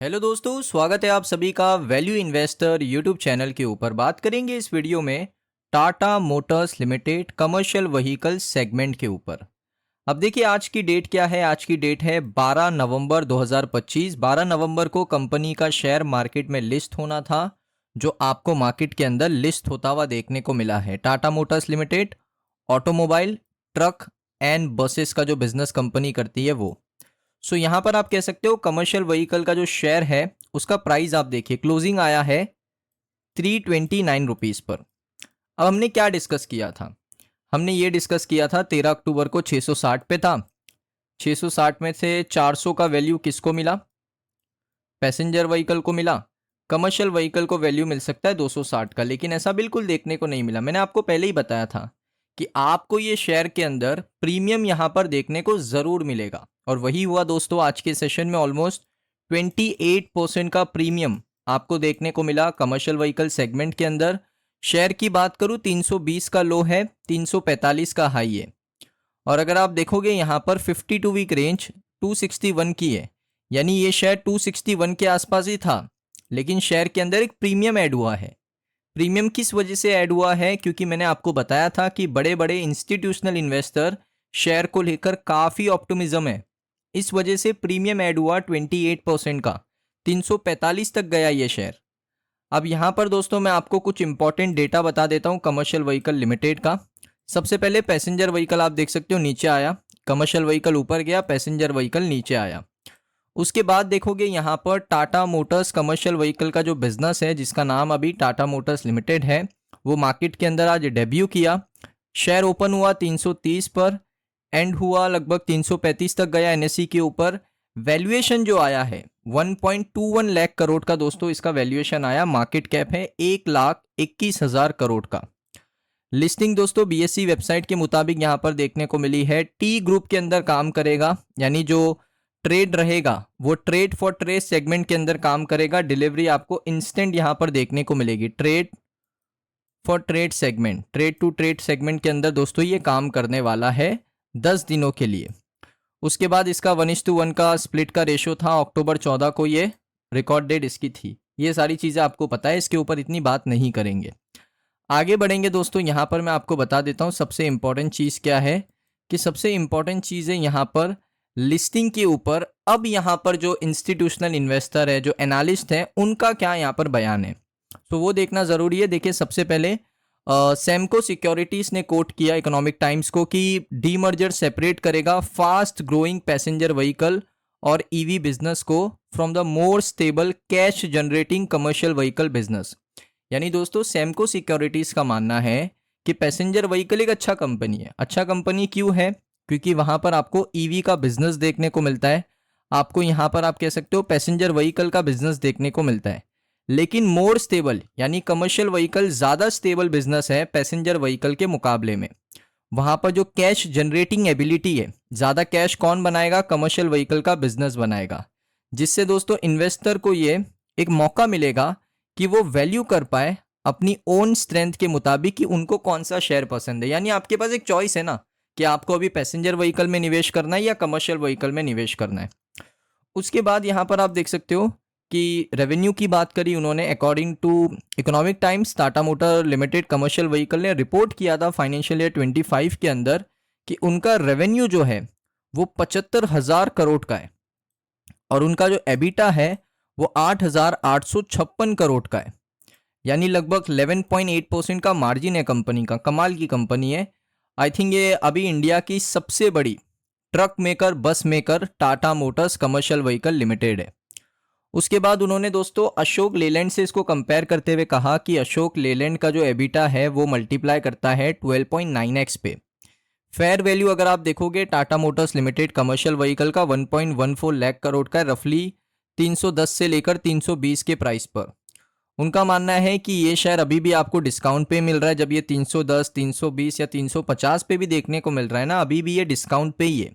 Hello दोस्तों, स्वागत है आप सभी का वैल्यू इन्वेस्टर यूट्यूब चैनल के ऊपर। बात करेंगे इस वीडियो में Tata Motors limited commercial vehicle segment के ऊपर। अब देखिए आज की डेट क्या है। आज की डेट है 12 नवंबर 2025। 12 नवंबर को कंपनी का शेयर मार्केट में लिस्ट होना था, जो आपको मार्केट के अंदर लिस्ट होता हुआ देखने को मिला है। Tata Motors limited automobile, truck and buses का जो बिजनेस कंपनी करती है वो। सो यहाँ पर आप कह सकते हो कमर्शियल व्हीकल का जो शेयर है उसका प्राइस आप देखिए, क्लोजिंग आया है 329 रुपीज़ पर। अब हमने क्या डिस्कस किया था? हमने ये डिस्कस किया था 13 अक्टूबर को 660 पे था। 660 में से 400 का वैल्यू किसको मिला? पैसेंजर व्हीकल को मिला। कमर्शियल व्हीकल को वैल्यू मिल सकता है 260 का, लेकिन ऐसा बिल्कुल देखने को नहीं मिला। मैंने आपको पहले ही बताया था कि आपको ये शेयर के अंदर प्रीमियम यहाँ पर देखने को ज़रूर मिलेगा, और वही हुआ दोस्तों। आज के सेशन में ऑलमोस्ट 28% का प्रीमियम आपको देखने को मिला कमर्शियल व्हीकल सेगमेंट के अंदर। शेयर की बात करूँ 320 का लो है, 345 का हाई है, और अगर आप देखोगे यहाँ पर 52 वीक रेंज 261 की है, यानी ये शेयर 261 के आसपास ही था, लेकिन शेयर के अंदर एक प्रीमियम ऐड हुआ है। प्रीमियम किस वजह से ऐड हुआ है? क्योंकि मैंने आपको बताया था कि बड़े बड़े इंस्टीट्यूशनल इन्वेस्टर शेयर को लेकर काफ़ी ऑप्टिमिज्म है, इस वजह से प्रीमियम ऐड हुआ 28% का। 345 तक गया ये शेयर। अब यहाँ पर दोस्तों मैं आपको कुछ इंपॉर्टेंट डेटा बता देता हूँ कमर्शियल व्हीकल लिमिटेड का। सबसे पहले पैसेंजर व्हीकल आप देख सकते हो नीचे आया, कमर्शियल व्हीकल ऊपर गया, पैसेंजर व्हीकल नीचे आया। उसके बाद देखोगे यहाँ पर टाटा मोटर्स कमर्शियल व्हीकल का जो बिजनेस है, जिसका नाम अभी टाटा मोटर्स लिमिटेड है, वो मार्केट के अंदर आज डेब्यू किया। शेयर ओपन हुआ 330 पर, एंड हुआ लगभग 335 तक गया एनएसई के ऊपर। वैल्यूएशन जो आया है 1.21 लाख करोड़ का दोस्तों इसका वैल्यूएशन आया। मार्केट कैप है 1,21,000 करोड़ का। लिस्टिंग दोस्तों बीएसई वेबसाइट के मुताबिक यहाँ पर देखने को मिली है। टी ग्रुप के अंदर काम करेगा, यानी जो ट्रेड रहेगा वो ट्रेड फॉर ट्रेड सेगमेंट के अंदर काम करेगा। डिलीवरी आपको इंस्टेंट यहाँ पर देखने को मिलेगी। Trade for trade segment, trade to trade segment के अंदर दोस्तों ये काम करने वाला है 10 दिनों के लिए। उसके बाद इसका 1:1 का स्प्लिट का रेशो था। अक्टूबर 14 को ये रिकॉर्ड डेट इसकी थी। ये सारी चीज़ें आपको पता है, इसके ऊपर इतनी बात नहीं करेंगे। आगे बढ़ेंगे दोस्तों। यहाँ पर मैं आपको बता देता हूँ सबसे इंपॉर्टेंट चीज़ क्या है, कि सबसे इंपॉर्टेंट चीज़ है यहाँ पर लिस्टिंग के ऊपर। अब यहाँ पर जो इंस्टीट्यूशनल इन्वेस्टर है, जो एनालिस्ट है, उनका क्या यहाँ पर बयान है, तो वो देखना ज़रूरी है। देखिए सबसे पहले सेमको सिक्योरिटीज़ ने कोट किया इकोनॉमिक टाइम्स को कि डीमर्जर सेपरेट करेगा फास्ट ग्रोइंग पैसेंजर व्हीकल और ईवी बिजनेस को from the more stable cash generating commercial vehicle business. यानी दोस्तों सेमको सिक्योरिटीज़ का मानना है कि पैसेंजर व्हीकल एक अच्छा कंपनी है। अच्छा कंपनी क्यों है? क्योंकि वहाँ पर आपको ईवी का बिजनेस देखने को मिलता है, आपको यहाँ पर आप कह सकते हो पैसेंजर व्हीकल का बिजनेस देखने को मिलता है। लेकिन मोर स्टेबल, यानी कमर्शियल व्हीकल ज़्यादा स्टेबल बिजनेस है पैसेंजर व्हीकल के मुकाबले में। वहाँ पर जो कैश जनरेटिंग एबिलिटी है, ज़्यादा कैश कौन बनाएगा? कमर्शियल व्हीकल का बिजनेस बनाएगा, जिससे दोस्तों इन्वेस्टर को ये एक मौका मिलेगा कि वो वैल्यू कर पाए अपनी ओन स्ट्रेंथ के मुताबिक कि उनको कौन सा शेयर पसंद है। यानी आपके पास एक चॉइस है ना, कि आपको अभी पैसेंजर व्हीकल में निवेश करना है या कमर्शियल व्हीकल में निवेश करना है। उसके बाद यहाँ पर आप देख सकते हो कि रेवेन्यू की बात करी उन्होंने। According to Economic Times, Tata Motor Limited commercial vehicle ने रिपोर्ट किया था फाइनेंशियल ईयर 25 के अंदर कि उनका रेवेन्यू जो है वो 75,000 करोड़ का है, और उनका जो एबिटा है वो 8,856 करोड़ का है। यानी लगभग 11.8% का मार्जिन है कंपनी का। कमाल की कंपनी है। आई थिंक ये अभी इंडिया की सबसे बड़ी ट्रक मेकर, बस maker Tata Motors commercial vehicle limited है। उसके बाद उन्होंने दोस्तों अशोक लेलैंड से इसको कंपेयर करते हुए कहा कि अशोक लेलैंड का जो एबिटा है वो मल्टीप्लाई करता है 12.9x पे। फेयर वैल्यू अगर आप देखोगे Tata Motors limited commercial vehicle का 1.14 लाख करोड़ का, रफली 310 से लेकर 320 के प्राइस पर। उनका मानना है कि ये शेयर अभी भी आपको डिस्काउंट पे मिल रहा है। जब ये 310, 320 या 350 पे भी देखने को मिल रहा है ना, अभी भी ये डिस्काउंट पे ही है।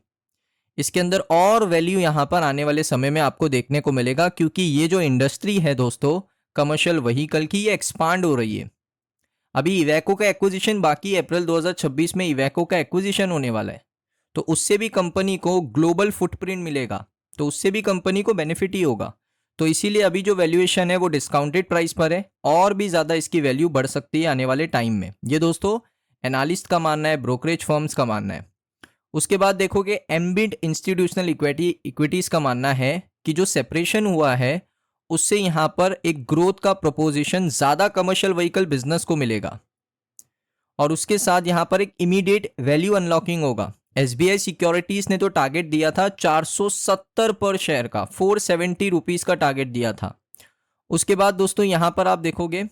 इसके अंदर और वैल्यू यहाँ पर आने वाले समय में आपको देखने को मिलेगा, क्योंकि ये जो इंडस्ट्री है दोस्तों कमर्शियल व्हीकल की, ये एक्सपांड हो रही है। अभी इवैको का एक्विजिशन बाकी है, अप्रैल 2026 में इवैको का एक्विजिशन होने वाला है, तो उससे भी कंपनी को ग्लोबल फुटप्रिंट मिलेगा, तो उससे भी कंपनी को बेनिफिट ही होगा। तो इसीलिए अभी जो वैल्यूएशन है वो डिस्काउंटेड प्राइस पर है, और भी ज़्यादा इसकी वैल्यू बढ़ सकती है आने वाले टाइम में। ये दोस्तों एनालिस्ट का मानना है, ब्रोकरेज फर्म्स का मानना है। उसके बाद देखोगे एम्बिट इंस्टीट्यूशनल इक्विटीज का मानना है कि जो सेपरेशन हुआ है उससे यहाँ पर एक ग्रोथ का प्रोपोजिशन ज़्यादा कमर्शियल व्हीकल बिजनेस को मिलेगा, और उसके साथ यहाँ पर एक इमीडिएट वैल्यू अनलॉकिंग होगा। एसबीआई सिक्योरिटीज ने तो टारगेट दिया था 470 पर शेयर का, 470 रुपीज का टारगेट दिया था। उसके बाद दोस्तों यहाँ पर आप देखोगे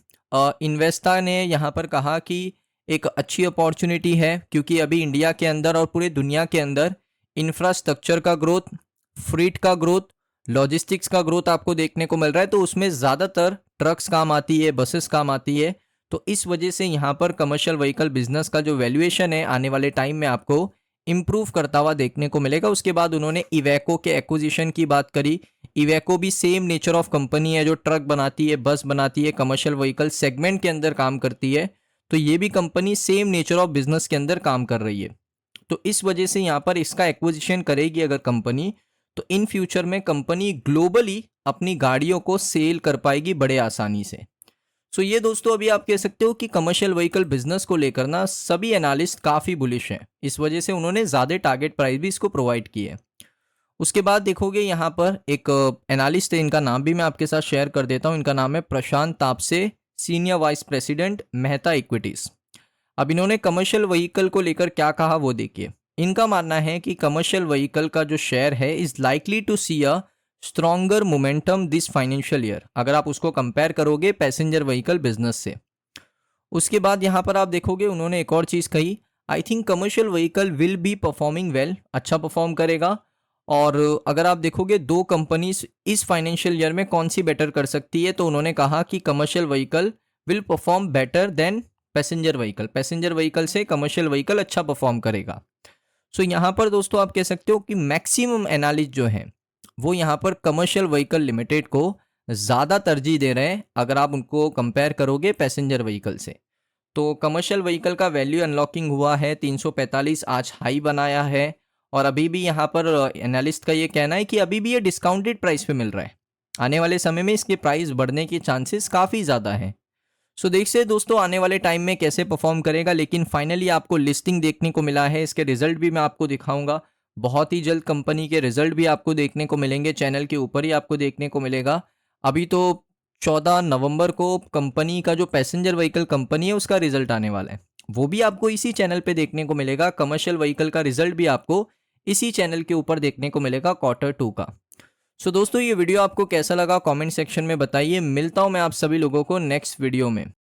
इन्वेस्टा ने यहाँ पर कहा कि एक अच्छी अपॉर्चुनिटी है, क्योंकि अभी इंडिया के अंदर और पूरे दुनिया के अंदर इंफ्रास्ट्रक्चर का ग्रोथ, फ्रीट का ग्रोथ, लॉजिस्टिक्स का ग्रोथ आपको देखने को मिल रहा है। तो उसमें ज़्यादातर ट्रक्स काम आती है, बसेस काम आती है। तो इस वजह से यहाँ पर कमर्शियल व्हीकल बिजनेस का जो वैल्यूएशन है आने वाले टाइम में आपको इम्प्रूव करता हुआ देखने को मिलेगा। उसके बाद उन्होंने इवेको के एक्विजिशन की बात करी। इवेको भी सेम नेचर ऑफ कंपनी है, जो ट्रक बनाती है, बस बनाती है, कमर्शियल व्हीकल सेगमेंट के अंदर काम करती है। तो ये भी company same nature of business के अंदर काम कर रही है। तो इस वजह से यहाँ पर इसका एक्विजिशन करेगी अगर कंपनी, तो इन फ्यूचर में कंपनी ग्लोबली अपनी गाड़ियों को सेल कर पाएगी बड़े आसानी से। सो ये दोस्तों अभी आप कह सकते हो कि कमर्शियल व्हीकल बिजनेस को लेकर ना सभी एनालिस्ट काफ़ी बुलिश हैं। इस वजह से उन्होंने ज़्यादा टारगेट प्राइस भी इसको प्रोवाइड की है। उसके बाद देखोगे यहाँ पर एक एनालिस्ट है, इनका नाम भी मैं आपके साथ शेयर कर देता हूँ। इनका नाम है Prashant Tapse, senior vice president Mehta equities. अब इन्होंने कमर्शियल व्हीकल को लेकर क्या कहा वो देखिए। इनका मानना है कि कमर्शियल व्हीकल का जो शेयर है is likely to see a stronger momentum this financial year, अगर आप उसको कंपेयर करोगे पैसेंजर व्हीकल बिजनेस से। उसके बाद यहाँ पर आप देखोगे उन्होंने एक और चीज़ कही, I think commercial vehicle will be performing well, अच्छा परफॉर्म करेगा। और अगर आप देखोगे दो कंपनीज इस फाइनेंशियल ईयर में कौन सी बेटर कर सकती है, तो उन्होंने कहा कि commercial vehicle will perform better than passenger vehicle, passenger vehicle से कमर्शियल व्हीकल अच्छा परफॉर्म करेगा। सो यहाँ पर दोस्तों आप कह सकते हो कि मैक्सिमम एनालिस्ट जो हैं वो यहाँ पर कमर्शियल व्हीकल लिमिटेड को ज़्यादा तरजीह दे रहे हैं अगर आप उनको कंपेयर करोगे पैसेंजर व्हीकल से। तो कमर्शियल व्हीकल का वैल्यू अनलॉकिंग हुआ है 345, आज हाई बनाया है। और अभी भी यहाँ पर एनालिस्ट का ये कहना है कि अभी भी ये डिस्काउंटेड प्राइस पे मिल रहा है, आने वाले समय में इसके प्राइस बढ़ने के चांसेस काफ़ी ज़्यादा हैं। सो देखिए दोस्तों आने वाले टाइम में कैसे परफॉर्म करेगा, लेकिन फाइनली आपको लिस्टिंग देखने को मिला है, इसके रिजल्ट भी मैं आपको दिखाऊंगा। बहुत ही जल्द कंपनी के रिजल्ट भी आपको देखने को मिलेंगे, चैनल के ऊपर ही आपको देखने को मिलेगा। अभी तो 14 नवंबर को कंपनी का जो पैसेंजर व्हीकल कंपनी है उसका रिजल्ट आने वाला है, वो भी आपको इसी चैनल पे देखने को मिलेगा। कमर्शियल व्हीकल का रिजल्ट भी आपको इसी चैनल के ऊपर देखने को मिलेगा Q2 का। सो दोस्तों ये वीडियो आपको कैसा लगा कमेंट सेक्शन में बताइए। मिलता हूँ मैं आप सभी लोगों को नेक्स्ट वीडियो में।